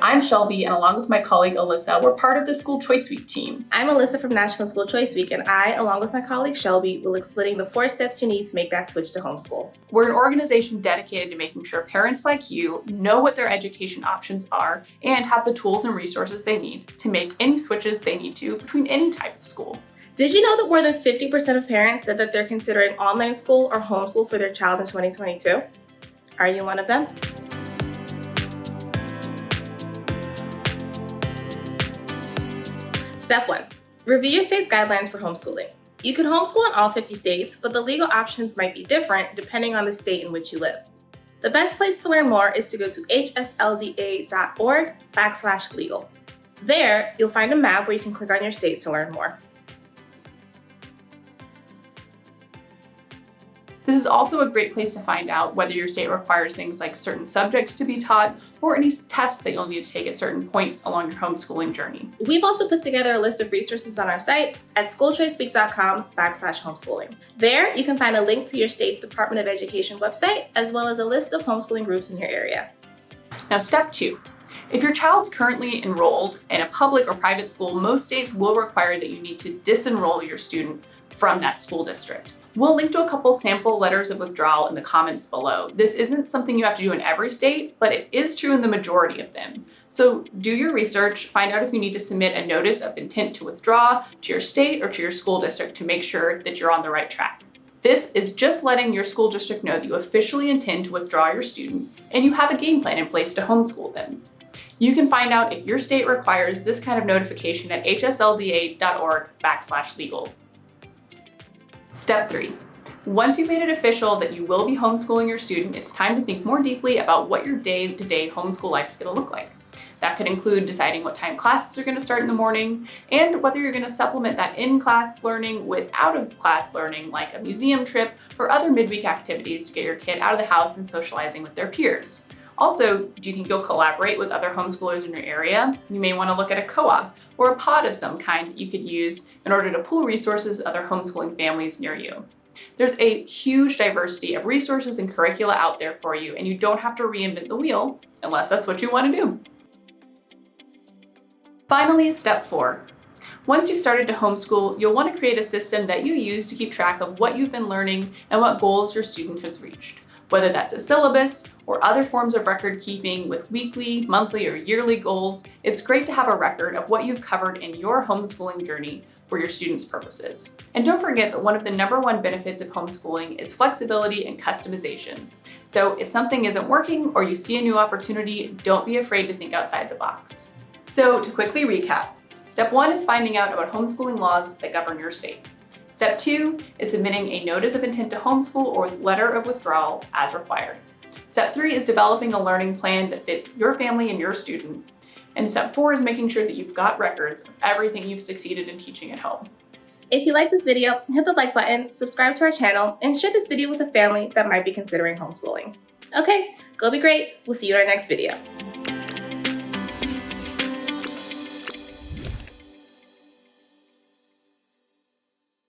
I'm Shelby, and along with my colleague Alyssa, we're part of the School Choice Week team. I'm Alyssa from National School Choice Week, and I, along with my colleague Shelby, will explain the 4 steps you need to make that switch to homeschool. We're an organization dedicated to making sure parents like you know what their education options are and have the tools and resources they need to make any switches they need to between any type of school. Did you know that more than 50% of parents said that they're considering online school or homeschool for their child in 2022? Are you one of them? Step 1. Review your state's guidelines for homeschooling. You can homeschool in all 50 states, but the legal options might be different depending on the state in which you live. The best place to learn more is to go to hslda.org/legal. There, you'll find a map where you can click on your state to learn more. This is also a great place to find out whether your state requires things like certain subjects to be taught or any tests that you'll need to take at certain points along your homeschooling journey. We've also put together a list of resources on our site at schoolchoiceweek.com/homeschooling. There, you can find a link to your state's Department of Education website, as well as a list of homeschooling groups in your area. Now, step 2. If your child's currently enrolled in a public or private school, most states will require that you need to disenroll your student from that school district. We'll link to a couple sample letters of withdrawal in the comments below. This isn't something you have to do in every state, but it is true in the majority of them. So do your research, find out if you need to submit a notice of intent to withdraw to your state or to your school district to make sure that you're on the right track. This is just letting your school district know that you officially intend to withdraw your student and you have a game plan in place to homeschool them. You can find out if your state requires this kind of notification at hslda.org/legal. Step 3. Once you've made it official that you will be homeschooling your student, it's time to think more deeply about what your day-to-day homeschool life is going to look like. That could include deciding what time classes are going to start in the morning and whether you're going to supplement that in-class learning with out-of-class learning like a museum trip or other midweek activities to get your kid out of the house and socializing with their peers. Also, do you think you'll collaborate with other homeschoolers in your area? You may want to look at a co-op or a pod of some kind that you could use in order to pool resources with other homeschooling families near you. There's a huge diversity of resources and curricula out there for you, and you don't have to reinvent the wheel unless that's what you want to do. Finally, step 4. Once you've started to homeschool, you'll want to create a system that you use to keep track of what you've been learning and what goals your student has reached. Whether that's a syllabus or other forms of record keeping with weekly, monthly, or yearly goals, it's great to have a record of what you've covered in your homeschooling journey for your students' purposes. And don't forget that one of the #1 benefits of homeschooling is flexibility and customization. So if something isn't working or you see a new opportunity, don't be afraid to think outside the box. So to quickly recap, step 1 is finding out about homeschooling laws that govern your state. Step 2 is submitting a notice of intent to homeschool or letter of withdrawal as required. Step 3 is developing a learning plan that fits your family and your student. And step 4 is making sure that you've got records of everything you've succeeded in teaching at home. If you like this video, hit the like button, subscribe to our channel, and share this video with a family that might be considering homeschooling. Okay, go be great. We'll see you in our next video.